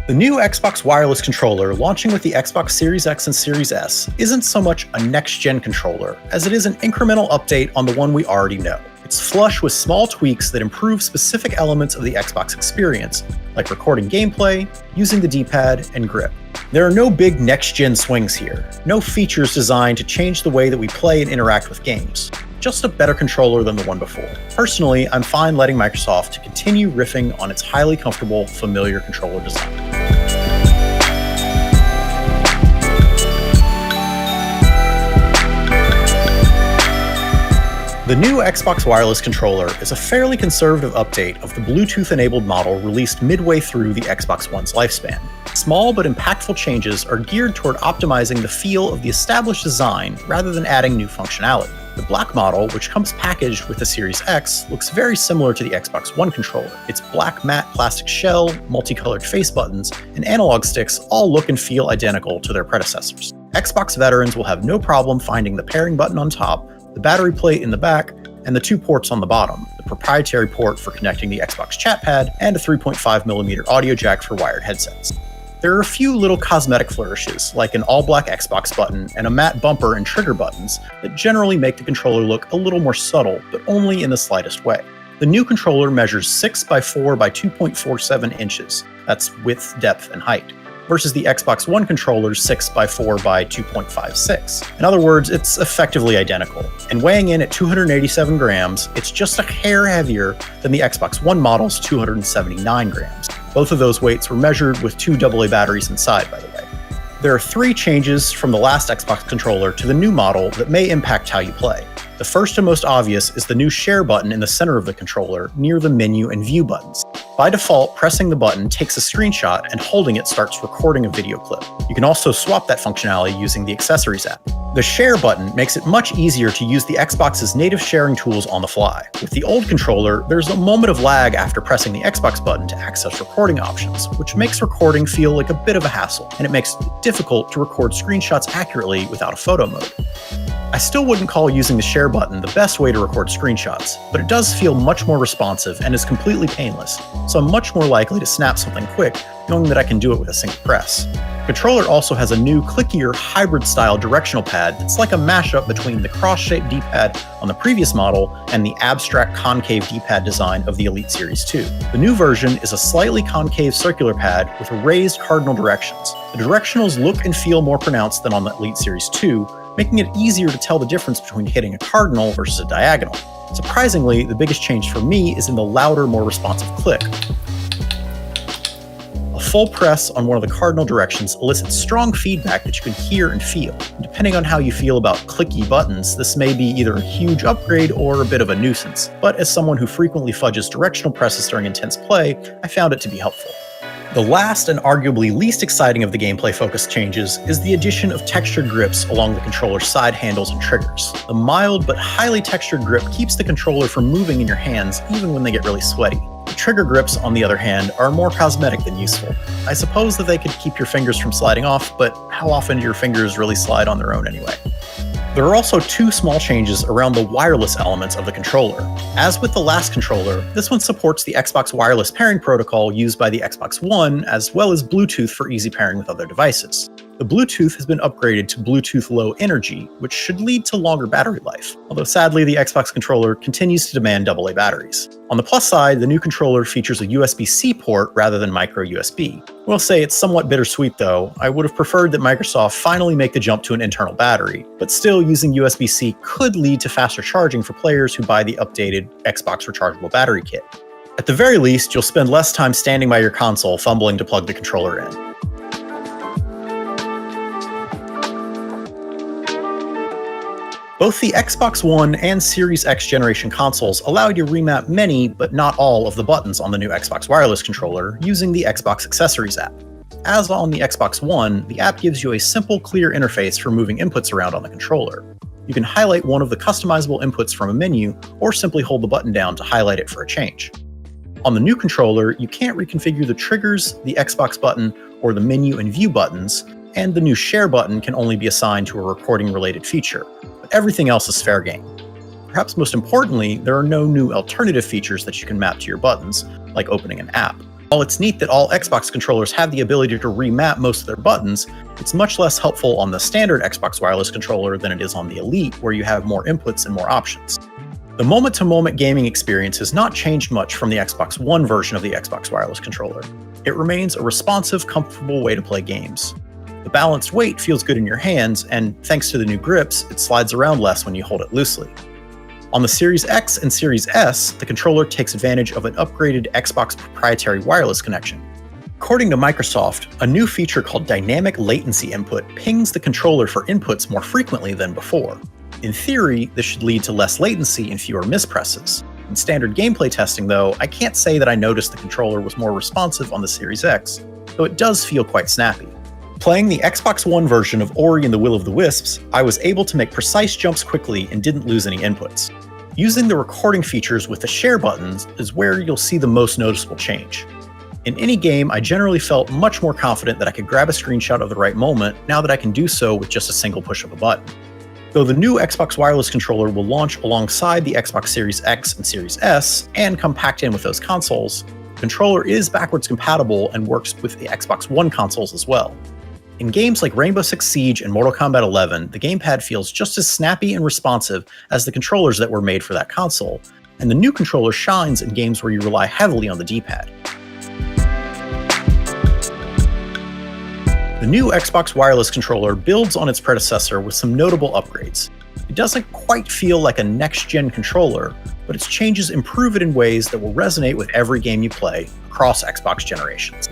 The new Xbox wireless controller launching with the Xbox Series X and Series S isn't so much a next-gen controller as it is an incremental update on the one we already know. It's flush with small tweaks that improve specific elements of the Xbox experience, like recording gameplay, using the D-pad, and grip. There are no big next-gen swings here, no features designed to change the way that we play and interact with games. Just a better controller than the one before. Personally, I'm fine letting Microsoft to continue riffing on its highly comfortable, familiar controller design. The new Xbox wireless controller is a fairly conservative update of the Bluetooth-enabled model released midway through the Xbox One's lifespan. Small but impactful changes are geared toward optimizing the feel of the established design rather than adding new functionality. The black model, which comes packaged with the Series X, looks very similar to the Xbox One controller. Its black matte plastic shell, multicolored face buttons, and analog sticks all look and feel identical to their predecessors. Xbox veterans will have no problem finding the pairing button on top, the battery plate in the back, and the two ports on the bottom, the proprietary port for connecting the Xbox chat pad, and a 3.5mm audio jack for wired headsets. There are a few little cosmetic flourishes, like an all-black Xbox button and a matte bumper and trigger buttons, that generally make the controller look a little more subtle, but only in the slightest way. The new controller measures 6x4 by 2.47 inches, that's width, depth, and height, versus the Xbox One controller's 6x4 by 2.56. In other words, it's effectively identical. And weighing in at 287 grams, it's just a hair heavier than the Xbox One model's 279 grams. Both of those weights were measured with two AA batteries inside, by the way. There are three changes from the last Xbox controller to the new model that may impact how you play. The first and most obvious is the new share button in the center of the controller near the menu and view buttons. By default, pressing the button takes a screenshot and holding it starts recording a video clip. You can also swap that functionality using the Accessories app. The share button makes it much easier to use the Xbox's native sharing tools on the fly. With the old controller, there's a moment of lag after pressing the Xbox button to access recording options, which makes recording feel like a bit of a hassle, and it makes it difficult to record screenshots accurately without a photo mode. I still wouldn't call using the share button the best way to record screenshots, but it does feel much more responsive and is completely painless, so I'm much more likely to snap something quick knowing that I can do it with a single press. The controller also has a new clickier hybrid-style directional pad that's like a mashup between the cross-shaped D-pad on the previous model and the abstract concave D-pad design of the Elite Series 2. The new version is a slightly concave circular pad with raised cardinal directions. The directionals look and feel more pronounced than on the Elite Series 2, making it easier to tell the difference between hitting a cardinal versus a diagonal. Surprisingly, the biggest change for me is in the louder, more responsive click. A full press on one of the cardinal directions elicits strong feedback that you can hear and feel. And depending on how you feel about clicky buttons, this may be either a huge upgrade or a bit of a nuisance. But as someone who frequently fudges directional presses during intense play, I found it to be helpful. The last and arguably least exciting of the gameplay-focused changes is the addition of textured grips along the controller's side handles and triggers. The mild but highly textured grip keeps the controller from moving in your hands even when they get really sweaty. The trigger grips, on the other hand, are more cosmetic than useful. I suppose that they could keep your fingers from sliding off, but how often do your fingers really slide on their own anyway? There are also two small changes around the wireless elements of the controller. As with the last controller, this one supports the Xbox wireless pairing protocol used by the Xbox One, as well as Bluetooth for easy pairing with other devices. The Bluetooth has been upgraded to Bluetooth Low Energy, which should lead to longer battery life, although sadly the Xbox controller continues to demand AA batteries. On the plus side, the new controller features a USB-C port rather than micro USB. We'll say it's somewhat bittersweet though. I would have preferred that Microsoft finally make the jump to an internal battery, but still using USB-C could lead to faster charging for players who buy the updated Xbox rechargeable battery kit. At the very least, you'll spend less time standing by your console fumbling to plug the controller in. Both the Xbox One and Series X generation consoles allow you to remap many, but not all, of the buttons on the new Xbox wireless controller using the Xbox Accessories app. As on the Xbox One, the app gives you a simple, clear interface for moving inputs around on the controller. You can highlight one of the customizable inputs from a menu, or simply hold the button down to highlight it for a change. On the new controller, you can't reconfigure the triggers, the Xbox button, or the menu and view buttons, and the new share button can only be assigned to a recording-related feature. Everything else is fair game. Perhaps most importantly, there are no new alternative features that you can map to your buttons, like opening an app. While it's neat that all Xbox controllers have the ability to remap most of their buttons, it's much less helpful on the standard Xbox wireless controller than it is on the Elite, where you have more inputs and more options. The moment-to-moment gaming experience has not changed much from the Xbox One version of the Xbox wireless controller. It remains a responsive, comfortable way to play games. The balanced weight feels good in your hands, and thanks to the new grips, it slides around less when you hold it loosely. On the Series X and Series S, the controller takes advantage of an upgraded Xbox proprietary wireless connection. According to Microsoft, a new feature called Dynamic Latency Input pings the controller for inputs more frequently than before. In theory, this should lead to less latency and fewer mispresses. In standard gameplay testing, though, I can't say that I noticed the controller was more responsive on the Series X, though it does feel quite snappy. Playing the Xbox One version of Ori and the Will of the Wisps, I was able to make precise jumps quickly and didn't lose any inputs. Using the recording features with the share buttons is where you'll see the most noticeable change. In any game, I generally felt much more confident that I could grab a screenshot of the right moment now that I can do so with just a single push of a button. Though the new Xbox wireless controller will launch alongside the Xbox Series X and Series S and come packed in with those consoles, the controller is backwards compatible and works with the Xbox One consoles as well. In games like Rainbow Six Siege and Mortal Kombat 11, the gamepad feels just as snappy and responsive as the controllers that were made for that console, and the new controller shines in games where you rely heavily on the D-pad. The new Xbox wireless controller builds on its predecessor with some notable upgrades. It doesn't quite feel like a next-gen controller, but its changes improve it in ways that will resonate with every game you play across Xbox generations.